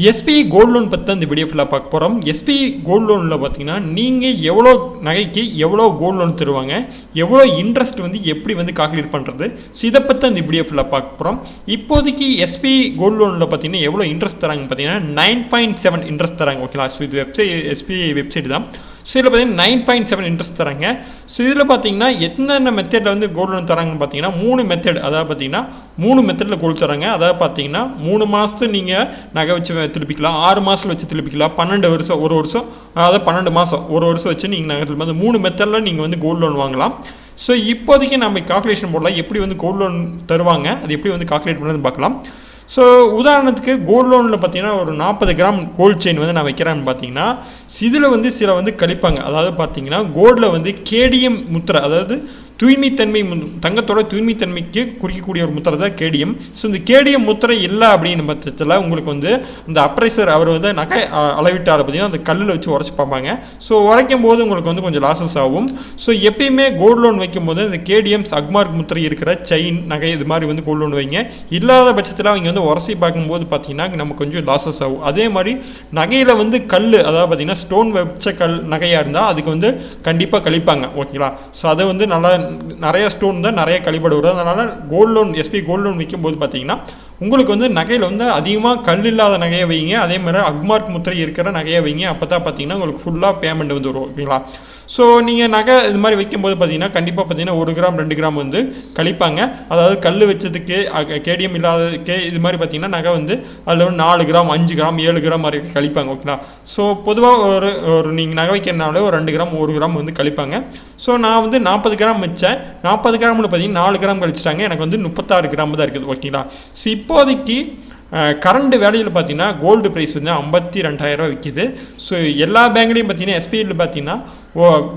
SBI gold loan பற்றி தான் இந்த வீடியோ ஃபுல்லாக பார்க்க போகிறோம். எஸ்பிஐ கோல்டு லோனில் பார்த்தீங்கன்னா நீங்கள் எவ்வளோ நகைக்கு எவ்வளோ கோல்டு லோன் தருவாங்க, எவ்வளோ இன்ட்ரெஸ்ட் வந்து எப்படி வந்து கால்குலேட் பண்ணுறது, ஸோ இதை பற்றி தான் இந்த வீடியோ ஃபுல்லாக பார்க்க போகிறோம். இப்போதைக்கு எஸ்பிஐ கோல்டு லோனில் பார்த்தீங்கன்னா எவ்வளோ இன்ட்ரெஸ்ட் தராங்க பார்த்தீங்கன்னா 9.7 இன்ட்ரெஸ்ட் தராங்க. ஓகேங்களா, ஸோ இது எஸ்பிஐ வெப்சைட் தான். ஸோ இதில் பார்த்தீங்கன்னா 9.7 இன்ட்ரெஸ்ட் தராங்க. ஸோ இதில் பார்த்தீங்கன்னா என்னென்ன மெத்தடில் வந்து கோல்டு லோன் தராங்கன்னு பார்த்தீங்கன்னா 3 மெத்தட். அதாவது பார்த்தீங்கன்னா 3 மெத்தடில் கோல்டு தராங்க. அதாவது பார்த்தீங்கன்னா 3 மாதத்து நீங்கள் நகை வச்சு திருப்பிக்கலாம், 6 மாதத்தில் வச்சு திருப்பிக்கலாம், 12 வருஷம், 1 வருஷம், அதாவது 12 மாதம், 1 வருஷம் வச்சு நீங்கள் நகை திருப்பி 3 மெத்தடில் நீங்கள் வந்து கோல்டு லோன் வாங்கலாம். ஸோ இப்போதைக்கு நம்ம கால்குலேஷன் போடலாம், எப்படி வந்து கோல்டு லோன் தருவாங்க, அது எப்படி வந்து கால்குலேட் பண்ணுறதுன்னு பார்க்கலாம். ஸோ உதாரணத்துக்கு கோல்டு லோனில் பார்த்தீங்கன்னா ஒரு 40 கிராம் கோல்டு செயின் வந்து நான் வைக்கிறேன்னு பார்த்தீங்கன்னா இதில் வந்து சில வந்து கழிப்பாங்க. அதாவது பார்த்தீங்கன்னா கோல்டில் வந்து கேடிஎம் முத்திரை, அதாவது தூய்மைத்தன்மை, தங்கத்தோட தூய்மைத்தன்மைக்கு குறிக்கக்கூடிய ஒரு முத்திரை தான் கேடிஎம். ஸோ இந்த கேடிஎம் முத்திரை இல்லை அப்படின்னு பட்சத்தில் உங்களுக்கு வந்து இந்த அப்ரைசர் அவர் வந்து நகை அளவிட்டால் பார்த்தீங்கன்னா அந்த கல்லில் வச்சு உரைச்சி பார்ப்பாங்க. ஸோ உரைக்கும் போது உங்களுக்கு வந்து கொஞ்சம் லாசஸ் ஆகும். ஸோ எப்பயுமே கோல்டு லோன் வைக்கும் போது இந்த கேடிஎம்ஸ் அக்மார்க் முத்திரை இருக்கிற செயின் நகை இது மாதிரி வந்து கோல்டு லோன் வைங்க. இல்லாத பட்சத்தில் அவங்க வந்து உரசி பார்க்கும்போது பார்த்தீங்கன்னா நமக்கு கொஞ்சம் லாசஸ் ஆகும். அதே மாதிரி நகையில் வந்து கல், அதாவது பார்த்தீங்கன்னா ஸ்டோன் வச்ச கல் நகையாக இருந்தால் அதுக்கு வந்து கண்டிப்பாக கழிப்பாங்க. ஓகேங்களா, ஸோ அதை வந்து நல்லா நிறைய ஸ்டோன் தான் நிறைய கழிப்பட வரும். அதனால் gold loan SBI gold loan விற்கும்போது பார்த்தீங்கன்னா உங்களுக்கு வந்து நகையில் வந்து அதிகமாக கல் இல்லாத நகையை வைங்க, அதே மாதிரி அக்மார்க் முத்திரை இருக்கிற நகையை வைங்க. அப்போ தான் பார்த்தீங்கன்னா உங்களுக்கு ஃபுல்லாக பேமெண்ட் வந்து வரும். ஓகேங்களா, ஸோ நீங்கள் நகை இது மாதிரி வைக்கும்போது பார்த்தீங்கன்னா கண்டிப்பாக பார்த்தீங்கன்னா 1 கிராம் 2 கிராம் வந்து கழிப்பாங்க. அதாவது கல் வச்சதுக்கு கேடிஎம் இல்லாததுக்கு இது மாதிரி பார்த்தீங்கன்னா நகை வந்து அதில் வந்து 4 கிராம் 5 கிராம் 7 கிராம் வரைக்கும் கழிப்பாங்க. ஓகேங்களா, ஸோ பொதுவாக ஒரு நீங்கள் நகை வைக்கிறனாலே ஒரு 2 கிராம் 1 கிராம் வந்து கழிப்பாங்க. ஸோ நான் வந்து 40 கிராம் வச்சேன். 40 கிராமில் பார்த்தீங்கன்னா 4 கிராம் கழிச்சிட்டாங்க, எனக்கு வந்து 36 கிராம் தான் இருக்குது. ஓகேங்களா, ஸோ இப்போதைக்கு கரண்ட் வேலையில் பார்த்தீங்கன்னா கோல்டு ப்ரைஸ் வந்து 52,000 விற்கிது. ஸோ எல்லா பேங்க்லேயும் பார்த்தீங்கன்னா எஸ்பிஐயில் பார்த்தீங்கன்னா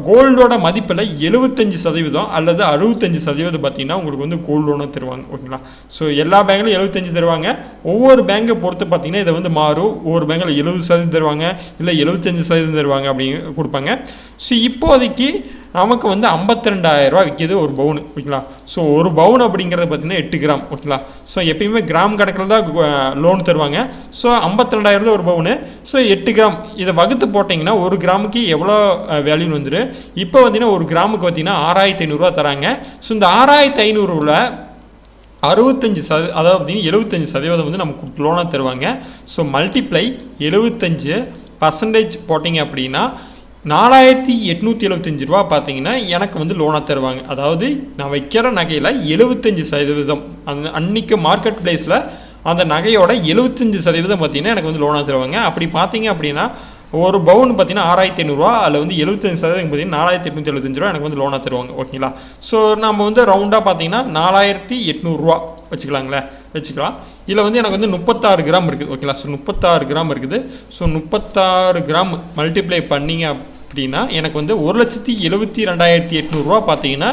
கோல்டோட மதிப்பில் 75% அல்லது 65% பார்த்தீங்கன்னா உங்களுக்கு வந்து கோல்டு லோனாக தருவாங்க. ஓகேங்களா, ஸோ எல்லா பேங்க்லையும் 75 தருவாங்க. ஒவ்வொரு பேங்கை பொறுத்து பார்த்தீங்கன்னா இதை வந்து மாறும். ஒவ்வொரு பேங்கில் 70% தருவாங்க, இல்லை 75% தருவாங்க அப்படின்னு கொடுப்பாங்க. ஸோ இப்போதைக்கு நமக்கு வந்து 52,000 விற்கிது ஒரு பவுனு. ஓகேங்களா, ஸோ ஒரு பவுன் அப்படிங்கிறது பார்த்தீங்கன்னா 8 கிராம். ஓகேங்களா, ஸோ எப்பயுமே கிராம் கணக்கில் தான் லோன் தருவாங்க. ஸோ 52,000 ஒரு பவுனு. ஸோ 8 கிராம் இதை வகுத்து போட்டிங்கன்னா ஒரு கிராமுக்கு எவ்வளோ வேல்யூன்னு வந்துடும். இப்போ பார்த்தீங்கன்னா ஒரு கிராமுக்கு பார்த்தீங்கன்னா 6,500 தராங்க. ஸோ இந்த 6,500 65%, அதாவது 75% வந்து நமக்கு லோனாக தருவாங்க. ஸோ மல்டிப்ளை 75% போட்டிங்க அப்படின்னா 4,875 ரூபா பார்த்தீங்கன்னா எனக்கு வந்து லோனாக தருவாங்க. அதாவது நான் வைக்கிற நகையில் 75% அந்த அன்றைக்கி மார்க்கெட் ப்ளேஸில் அந்த நகையோட 75% பார்த்தீங்கன்னா எனக்கு வந்து லோனாக தருவாங்க. அப்படி பார்த்தீங்க அப்படின்னா ஒரு பவுன் பார்த்தீங்கன்னா 6,500 அதில் வந்து 75% பார்த்தீங்கன்னா 4,875 ரூபா எனக்கு வந்து லோனாக தருவாங்க. ஓகேங்களா, ஸோ நம்ம வந்து ரவுண்டாக பார்த்தீங்கன்னா 4,800 வச்சுக்கலாம். இதில் வந்து எனக்கு வந்து 36 கிராம் இருக்குது. ஓகேங்களா, ஸோ 36 கிராம் இருக்குது. ஸோ 36 கிராம் மல்டிப்ளை பண்ணிங்க அப்படின்னா எனக்கு வந்து 1,72,800 பார்த்தீங்கன்னா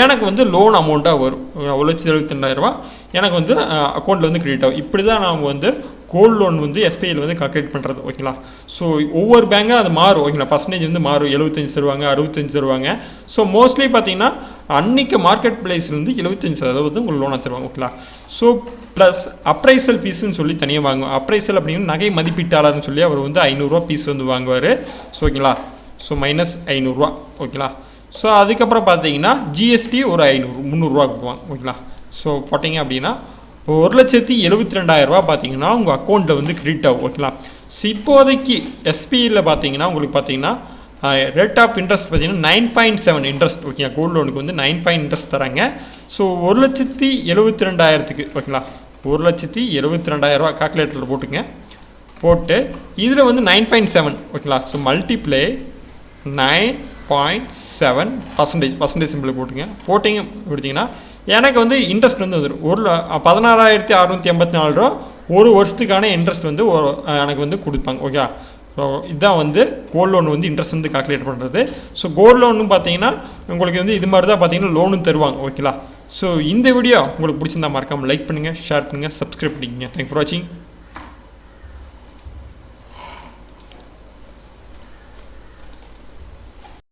எனக்கு வந்து லோன் அமௌண்ட்டாக வரும். 1,72,000 எனக்கு வந்து அக்கௌண்ட்டில் வந்து கிரெடிட் ஆகும். இப்படி தான் நாம் வந்து கோல்டு லோன் வந்து எஸ்பிஐயில் வந்து கால்குலேட் பண்ணுறது. ஓகேங்களா, ஸோ ஒவ்வொரு பேங்காக அது மாறும். ஓகேங்களா, பர்சன்டேஜ் வந்து மாறும். 75 தருவாங்க, 65 தருவாங்க. ஸோ மோஸ்ட்லி பார்த்தீங்கன்னா அன்றைக்கி மார்க்கெட் ப்ரைஸ்லேருந்து 75% உங்களுக்கு லோனாக தருவாங்க. ஓகேங்களா, ஸோ ப்ளஸ் அப்ரைசல் ஃபீஸுன்னு சொல்லி தனியாக வாங்குவோம். அப்ரைசல் அப்படின்னா நகை மதிப்பீட்டாளர்னு சொல்லி அவர் வந்து 500 ஃபீஸ் வந்து வாங்குவார். ஸோ ஓகேங்களா, ஸோ -500. ஓகேங்களா, ஸோ அதுக்கப்புறம் பார்த்தீங்கன்னா ஜிஎஸ்டி ஒரு 300 போவாங்க. ஓகேங்களா, ஸோ போட்டிங்க அப்படின்னா 1,72,000 பார்த்தீங்கன்னா உங்கள் அக்கௌண்ட்டில் வந்து கிரெடிட் ஆகும். ஓகேங்களா, ஸோ இப்போதைக்கு எஸ்பிஐயில் பார்த்தீங்கன்னா உங்களுக்கு பார்த்தீங்கன்னா ரேட் ஆஃப் இன்ட்ரெஸ்ட் பார்த்தீங்கன்னா 9.7 இன்ட்ரெஸ்ட். ஓகேங்களா, கோல்டு லோனுக்கு வந்து 9 இன்ட்ரெஸ்ட் தராங்க. ஸோ 1,72,000 ஓகேங்களா, 1,72,000 கால்குலேட்டரில் போட்டு இதில் வந்து 9.7. ஓகேங்களா, ஸோ மல்டிப்ளை 9.7% சிம்பிள் போட்டிங்க கொடுத்தீங்கன்னா எனக்கு வந்து இன்ட்ரெஸ்ட் வந்து வந்துடும். 16,684 ரூபா ஒரு வருஷத்துக்கான இன்ட்ரெஸ்ட் வந்து எனக்கு வந்து கொடுப்பாங்க. ஓகே, ஸோ இதுதான் வந்து கோல்டு லோன் வந்து இன்ட்ரெஸ்ட் வந்து கால்குலேட் பண்ணுறது. ஸோ கோல்டு லோனும் பார்த்தீங்கன்னா உங்களுக்கு வந்து இது மாதிரி தான் பார்த்தீங்கன்னா லோனும் தருவாங்க. ஓகேங்களா, ஸோ இந்த வீடியோ உங்களுக்கு பிடிச்சிருந்தா மறக்காமல் லைக் பண்ணுங்கள், ஷேர் பண்ணுங்கள், சப்ஸ்கிரைப் பண்ணிக்கங்க. தேங்க்ஸ் ஃபார் வாட்சிங்.